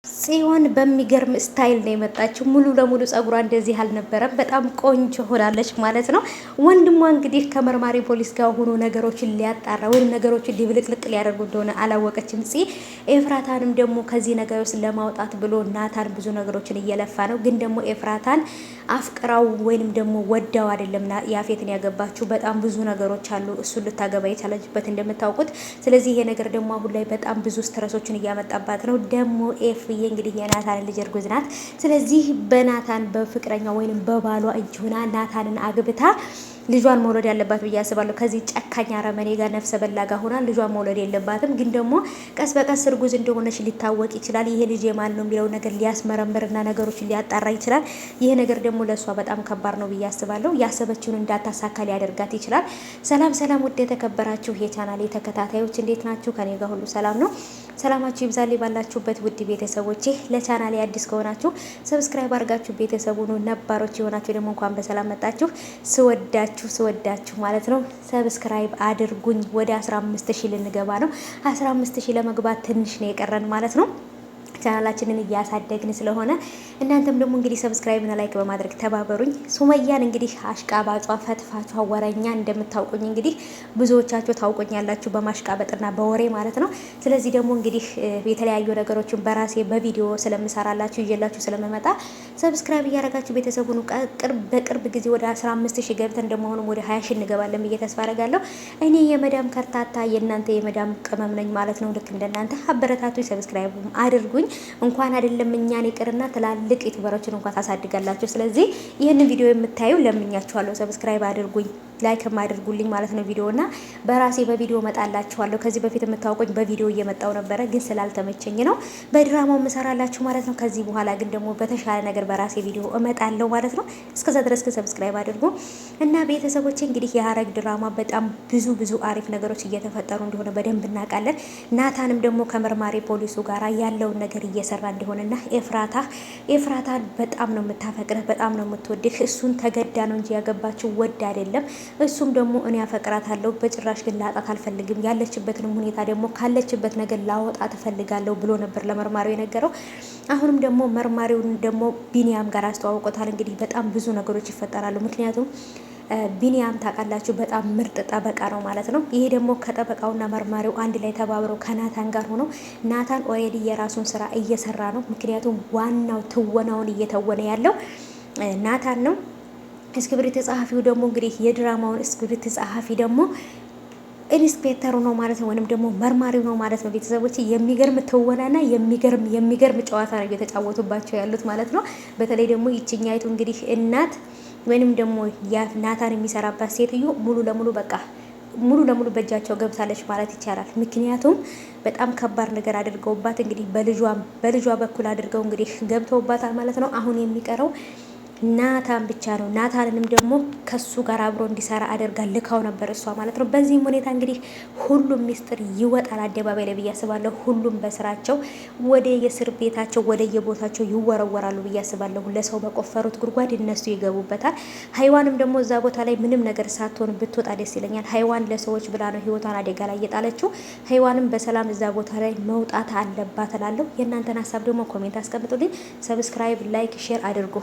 ጽዮን በሚገርም ስታይል ነው የመጣችው። ሙሉ ለሙሉ ጸጉሯ እንደዚህ አልነበረም። በጣም ቆንጆ ሆናለች ማለት ነው። ወንድሟ እንግዲህ ከመርማሪ ፖሊስ ጋር ሆኖ ነገሮችን ሊያጣራ ወይም ነገሮችን ሊብልቅልቅ ሊያደርጉ እንደሆነ አላወቀችም። ኤፍራታንም ደግሞ ከዚህ ነገር ውስጥ ለማውጣት ብሎ ናታን ብዙ ነገሮችን እየለፋ ነው። ግን ደግሞ ኤፍራታን አፍቅራው ወይንም ደግሞ ወዳው አይደለም ያፌትን ያገባችው። በጣም ብዙ ነገሮች አሉ እሱን ልታገባ የቻለችበት እንደምታውቁት። ስለዚህ ይሄ ነገር ደግሞ አሁን ላይ በጣም ብዙ ስትረሶችን እያመጣባት ነው። ደግሞ ኤፍዬ እንግዲህ የናታን ልጅ እርጉዝ ናት። ስለዚህ በናታን በፍቅረኛ ወይንም በባሏ እጅ ሆና ናታንን አግብታ ልጇን መውለድ ያለባት ብዬ አስባለሁ። ከዚህ ጨካኝ አረመኔ ጋር ነፍሰ በላ ጋር ሆና ልጇን መውለድ የለባትም። ግን ደግሞ ቀስ በቀስ እርጉዝ እንደሆነች ሊታወቅ ይችላል። ይሄ ልጅ የማን ነው የሚለው ነገር ሊያስመረምርና ነገሮችን ሊያጣራ ይችላል። ይሄ ነገር ደግሞ ለእሷ በጣም ከባድ ነው ብዬ አስባለሁ። ያሰበችውን እንዳታሳካ ሊያደርጋት ይችላል። ሰላም ሰላም፣ ውድ የተከበራችሁ የቻናሌ ተከታታዮች እንዴት ናችሁ? ከኔ ጋር ሁሉ ሰላም ነው። ሰላማችሁ ይብዛልኝ ባላችሁበት ውድ ቤተሰቦቼ። ለቻናሌ አዲስ ከሆናችሁ ሰብስክራይብ አድርጋችሁ ቤተሰቡ ነው። ነባሮች የሆናችሁ ደግሞ እንኳን በሰላም መጣችሁ። ስወዳችሁ ማለት ነው። ሰብስክራይብ አድርጉኝ። ወደ 15000 ልንገባ ነው። 15000 ለመግባት ትንሽ ነው የቀረን ማለት ነው። ቻናላችንን እያሳደግን ስለሆነ እናንተም ደግሞ እንግዲህ ሰብስክራይብ እና ላይክ በማድረግ ተባበሩኝ። ሱመያን እንግዲህ አሽቃባጯ ፈትፋቿ ወረኛ እንደምታውቁኝ እንግዲህ ብዙዎቻችሁ ታውቁኛላችሁ በማሽቃበጥና በወሬ ማለት ነው። ስለዚህ ደግሞ እንግዲህ የተለያዩ ነገሮችን በራሴ በቪዲዮ ስለምሰራላችሁ ይዤላችሁ ስለምመጣ ሰብስክራይብ እያደረጋችሁ ቤተሰቡን በቅርብ ጊዜ ወደ 15000 ገብተን እንደመሆኑ ወደ 20000 እንገባለን ብዬ ተስፋ አደርጋለሁ። እኔ የመዳም ከርታታ የእናንተ የመዳም ቅመም ነኝ ማለት ነው። ልክ እንደናንተ አበረታቱኝ፣ ሰብስክራይብ አድርጉኝ። እንኳን አይደለም እኛን ይቅርና ትላልቅ ዩቲዩበሮችን እንኳን ታሳድጋላችሁ። ስለዚህ ይህንን ቪዲዮ የምታዩ ለምኛችኋለሁ፣ ሰብስክራይብ አድርጉኝ፣ ላይክ አድርጉልኝ ማለት ነው። ቪዲዮና በራሴ በቪዲዮ መጣላችኋለሁ። ከዚህ በፊት የምታውቁኝ በቪዲዮ እየመጣው ነበረ፣ ግን ስላልተመቸኝ ነው በድራማው መሰራላችሁ ማለት ነው። ከዚህ በኋላ ግን ደግሞ በተሻለ ነገር በራሴ ቪዲዮ እመጣለሁ ማለት ነው። እስከዛ ድረስ ግን ሰብስክራይብ አድርጉ እና ቤተሰቦቼ እንግዲህ የሀረግ ድራማ በጣም ብዙ አሪፍ ነገሮች እየተፈጠሩ እንደሆነ በደንብ እናውቃለን። ናታንም ደግሞ ከመርማሪ ፖሊሱ ጋር ያለውን ነገር እየሰራ እንደሆነና ኤፍራታን በጣም ነው የምታፈቅረህ፣ በጣም ነው የምትወድህ። እሱን ተገዳ ነው እንጂ ያገባችው ወድ አይደለም። እሱም ደግሞ እኔ አፈቅራታለሁ፣ በጭራሽ ግን ላጣት አልፈልግም፣ ያለችበትንም ሁኔታ ደግሞ ካለችበት ነገር ላወጣት እፈልጋለሁ ብሎ ነበር ለመርማሪው የነገረው። አሁንም ደግሞ መርማሪውን ደግሞ ቢኒያም ጋር አስተዋውቆታል። እንግዲህ በጣም ብዙ ነገሮች ይፈጠራሉ። ምክንያቱም ቢኒያም ታውቃላችሁ በጣም ምርጥ ጠበቃ ነው ማለት ነው። ይሄ ደግሞ ከጠበቃውና መርማሪው አንድ ላይ ተባብረው ከናታን ጋር ሆነው ናታን ኦልሬዲ የራሱን ስራ እየሰራ ነው። ምክንያቱም ዋናው ትወናውን እየተወነ ያለው ናታን ነው። እስክሪፕት ጸሐፊው ደግሞ እንግዲህ የድራማውን እስክሪፕት ጸሐፊ ደግሞ ኢንስፔክተሩ ነው ማለት ነው፣ ወይንም ደግሞ መርማሪው ነው ማለት ነው። ቤተሰቦች የሚገርም ትወናና የሚገርም ጨዋታ ነው እየተጫወቱባቸው ያሉት ማለት ነው። በተለይ ደግሞ ይችኛይቱ እንግዲህ እናት ወይንም ደግሞ ናታን የሚሰራባት ሴትዮ ሙሉ ለሙሉ በእጃቸው ገብታለች ማለት ይቻላል። ምክንያቱም በጣም ከባድ ነገር አድርገውባት እንግዲህ በልጇ በኩል አድርገው እንግዲህ ገብተውባታል ማለት ነው። አሁን የሚቀረው ናታን ብቻ ነው። ናታንንም ደግሞ ከሱ ጋር አብሮ እንዲሰራ አድርጋ ልካው ነበር እሷ ማለት ነው። በዚህም ሁኔታ እንግዲህ ሁሉም ሚስጥር ይወጣል አደባባይ ላይ ብዬ አስባለሁ። ሁሉም በስራቸው ወደ የእስር ቤታቸው ወደ የቦታቸው ይወረወራሉ ብዬ አስባለሁ። ለሰው በቆፈሩት ጉድጓድ እነሱ ይገቡበታል። ሀይዋንም ደግሞ እዛ ቦታ ላይ ምንም ነገር ሳትሆን ብትወጣ ደስ ይለኛል። ሀይዋን ለሰዎች ብላ ነው ህይወቷን አደጋ ላይ እየጣለችው። ሀይዋንም በሰላም እዛ ቦታ ላይ መውጣት አለባት እላለሁ። የእናንተን ሀሳብ ደግሞ ኮሜንት አስቀምጡልኝ። ሰብስክራይብ፣ ላይክ፣ ሼር አድርጉ።